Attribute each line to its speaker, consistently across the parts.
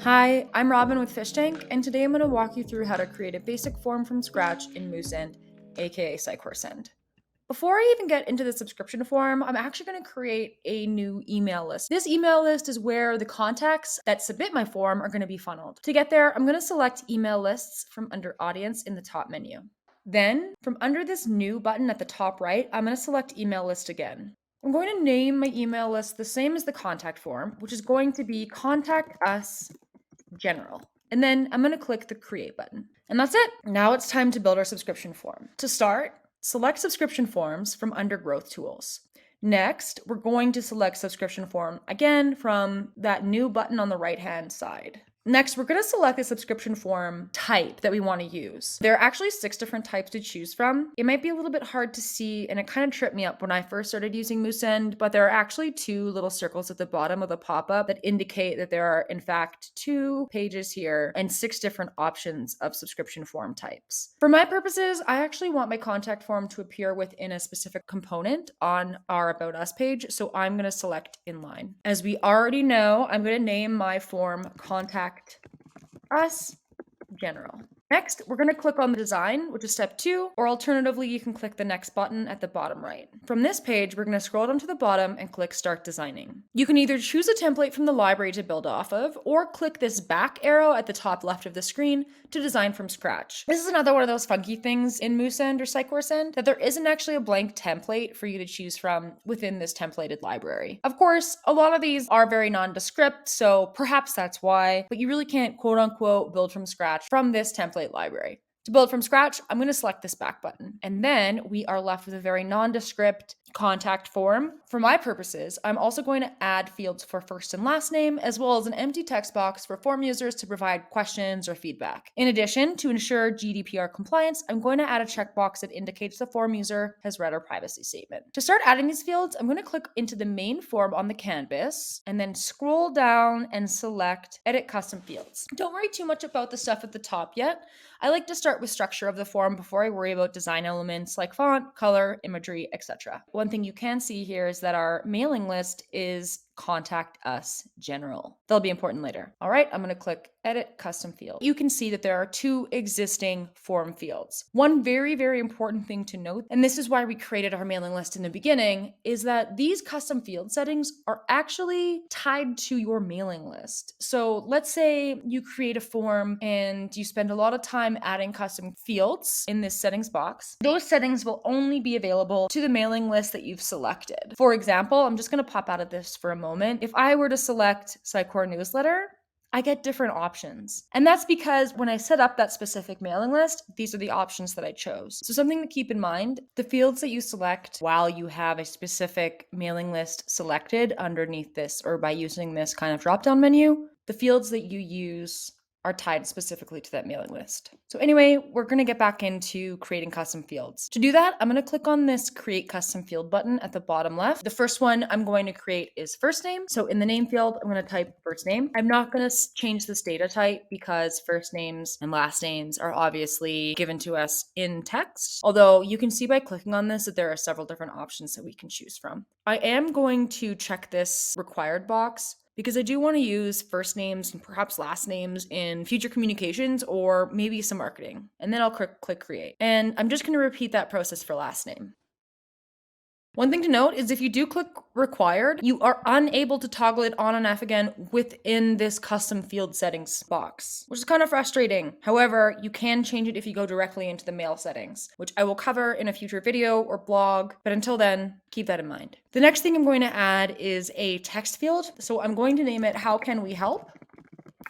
Speaker 1: Hi, I'm Robin with Fish Tank, and today I'm going to walk you through how to create a basic form from scratch in Moosend, aka Sitecoresend. Before I even get into the subscription form, I'm actually going to create a new email list. This email list is where the contacts that submit my form are going to be funneled. To get there, I'm going to select email lists from under audience in the top menu. Then, from under this new button at the top right, I'm going to select email list again. I'm going to name my email list the same as the contact form, which is going to be contact us general. And then I'm going to click the create button. And that's it. Now it's time to build our subscription form. To start, select subscription forms from under growth tools. Next, we're going to select subscription form again from that new button on the right-hand side. Next, we're going to select the subscription form type that we want to use. There are actually 6 different types to choose from. It might be a little bit hard to see, and it kind of tripped me up when I first started using Moosend, but there are actually 2 little circles at the bottom of the pop-up that indicate that there are, in fact, 2 pages here and 6 different options of subscription form types. For my purposes, I actually want my contact form to appear within a specific component on our About Us page, so I'm going to select inline. As we already know, I'm going to name my form Contact Us General. Next, we're going to click on the design, which is step 2, or alternatively, you can click the next button at the bottom right. From this page, we're going to scroll down to the bottom and click Start Designing. You can either choose a template from the library to build off of, or click this back arrow at the top left of the screen to design from scratch. This is another one of those funky things in Moosend or Sitecoresend that there isn't actually a blank template for you to choose from within this templated library. Of course, a lot of these are very nondescript, so perhaps that's why, but you really can't quote unquote build from scratch from this template library. To build from scratch, I'm going to select this back button. And then we are left with a very nondescript contact form. For my purposes, I'm also going to add fields for first and last name, as well as an empty text box for form users to provide questions or feedback. In addition, to ensure GDPR compliance, I'm going to add a checkbox that indicates the form user has read our privacy statement. To start adding these fields, I'm going to click into the main form on the canvas and then scroll down and select Edit Custom Fields. Don't worry too much about the stuff at the top yet. I like to start with structure of the form before I worry about design elements like font, color, imagery, etc. One thing you can see here is that our mailing list is Contact Us General. They'll be important later. All right, I'm going to click Edit Custom Field. You can see that there are 2 existing form fields. One very, very important thing to note, and this is why we created our mailing list in the beginning, is that these custom field settings are actually tied to your mailing list. So let's say you create a form and you spend a lot of time adding custom fields in this settings box. Those settings will only be available to the mailing list that you've selected. For example, I'm just going to pop out of this for a moment. If I were to select Sitecore Newsletter, I get different options. And that's because when I set up that specific mailing list, these are the options that I chose. So something to keep in mind, the fields that you select while you have a specific mailing list selected underneath this or by using this kind of drop-down menu, the fields that you use are tied specifically to that mailing list. So anyway, we're going to get back into creating custom fields. To do that, I'm going to click on this Create Custom Field button at the bottom left. The first one I'm going to create is first name. So in the name field, I'm going to type first name. I'm not going to change this data type because first names and last names are obviously given to us in text. Although you can see by clicking on this that there are several different options that we can choose from. I am going to check this required box because I do want to use first names and perhaps last names in future communications or maybe some marketing. And then I'll click create. And I'm just going to repeat that process for last name. One thing to note is if you do click required, you are unable to toggle it on and off again within this custom field settings box, which is kind of frustrating. However, you can change it if you go directly into the mail settings, which I will cover in a future video or blog. But until then, keep that in mind. The next thing I'm going to add is a text field. So I'm going to name it How Can We Help?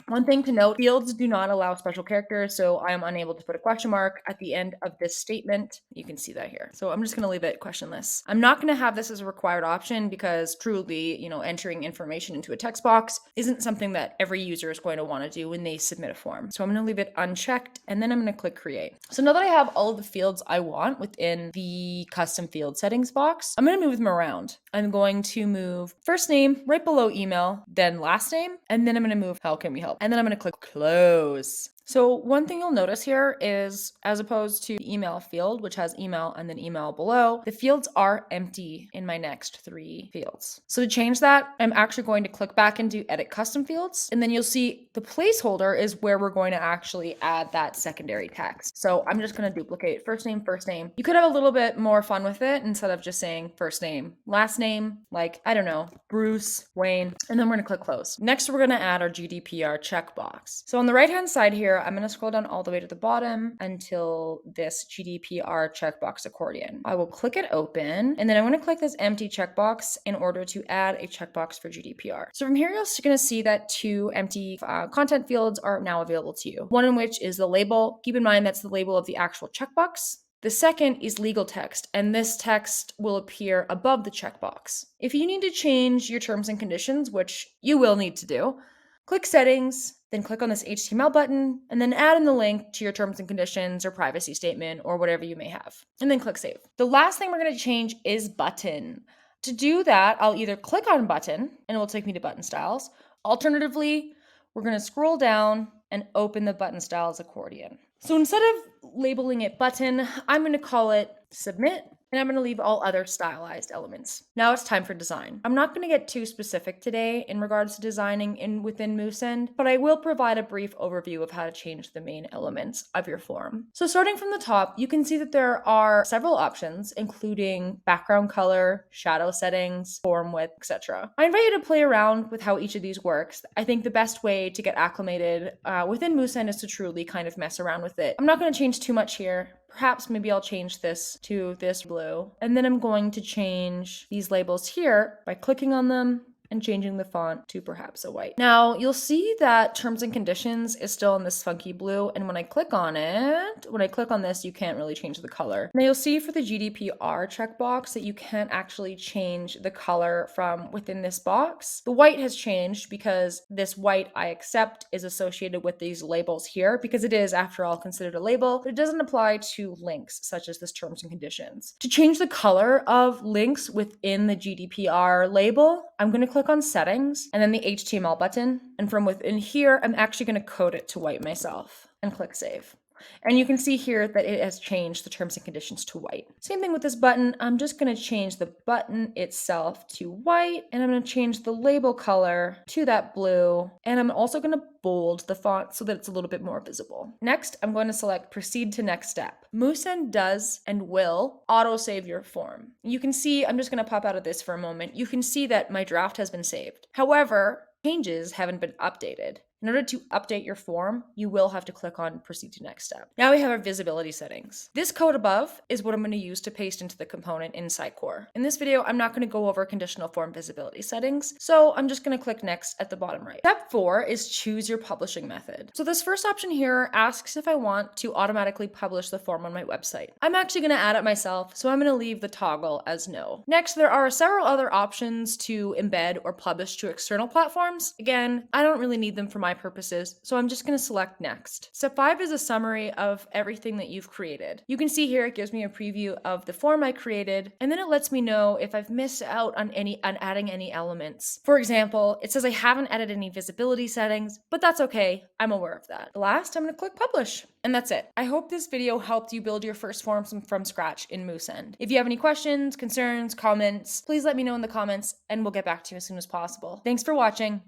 Speaker 1: One thing to note, fields do not allow special characters, so I am unable to put a question mark at the end of this statement. You can see that here. So I'm just going to leave it questionless. I'm not going to have this as a required option because truly, entering information into a text box isn't something that every user is going to want to do when they submit a form. So I'm going to leave it unchecked and then I'm going to click create. So now that I have all of the fields I want within the custom field settings box, I'm going to move them around. I'm going to move first name right below email, then last name, and then I'm going to move How Can We Help? And then I'm going to click close. So one thing you'll notice here is, as opposed to the email field, which has email and then email below, the fields are empty in my next 3 fields. So to change that, I'm actually going to click back into edit custom fields, and then you'll see the placeholder is where we're going to actually add that secondary text. So I'm just going to duplicate first name, first name. You could have a little bit more fun with it instead of just saying first name, last name, like, I don't know, Bruce, Wayne, and then we're going to click close. Next, we're going to add our GDPR checkbox. So on the right-hand side here, I'm going to scroll down all the way to the bottom until this GDPR checkbox accordion. I will click it open, and then I'm going to click this empty checkbox in order to add a checkbox for GDPR. So from here, you're going to see that 2 empty content fields are now available to you. One in which is the label. Keep in mind that's the label of the actual checkbox. The second is legal text, and this text will appear above the checkbox. If you need to change your terms and conditions, which you will need to do, click Settings, then click on this HTML button, and then add in the link to your terms and conditions or privacy statement or whatever you may have, and then click Save. The last thing we're going to change is button. To do that, I'll either click on button, and it will take me to button styles. Alternatively, we're going to scroll down and open the button styles accordion. So instead of labeling it button, I'm going to call it submit, and I'm going to leave all other stylized elements. Now it's time for design. I'm not going to get too specific today in regards to designing within Moosend, but I will provide a brief overview of how to change the main elements of your form. So starting from the top, you can see that there are several options, including background color, shadow settings, form width, etc. I invite you to play around with how each of these works. I think the best way to get acclimated within Moosend is to truly kind of mess around with it. I'm not going to change too much here. Perhaps maybe I'll change this to this blue. And then I'm going to change these labels here by clicking on them and changing the font to perhaps a white. Now you'll see that terms and conditions is still in this funky blue. And when I click on this, you can't really change the color. Now you'll see for the GDPR checkbox that you can't actually change the color from within this box. The white has changed because this white I accept is associated with these labels here because it is, after all, considered a label, but it doesn't apply to links such as this terms and conditions. To change the color of links within the GDPR label, I'm going to click on settings and then the HTML button. And from within here, I'm actually going to code it to white myself and click save. And you can see here that it has changed the terms and conditions to white. Same thing with this button. I'm just going to change the button itself to white, and I'm going to change the label color to that blue. And I'm also going to bold the font so that it's a little bit more visible. Next, I'm going to select proceed to next step. Moosend does and will auto-save your form. You can see, I'm just going to pop out of this for a moment. You can see that my draft has been saved. However, changes haven't been updated. In order to update your form, you will have to click on proceed to next step. Now we have our visibility settings. This code above is what I'm going to use to paste into the component in Sitecore. In this video, I'm not going to go over conditional form visibility settings, so I'm just going to click next at the bottom right. Step 4 is choose your publishing method. So this first option here asks if I want to automatically publish the form on my website. I'm actually going to add it myself, so I'm going to leave the toggle as no. Next, there are several other options to embed or publish to external platforms. Again, I don't really need them for my purposes, so I'm just going to select next. Step 5 is a summary of everything that you've created. You can see here it gives me a preview of the form I created, and then it lets me know if I've missed out on adding any elements. For example, it says I haven't added any visibility settings, but that's okay. I'm aware of that. Last, I'm going to click publish. And that's it. I hope this video helped you build your first form from scratch in Moosend. If you have any questions, concerns, comments, please let me know in the comments and we'll get back to you as soon as possible. Thanks for watching.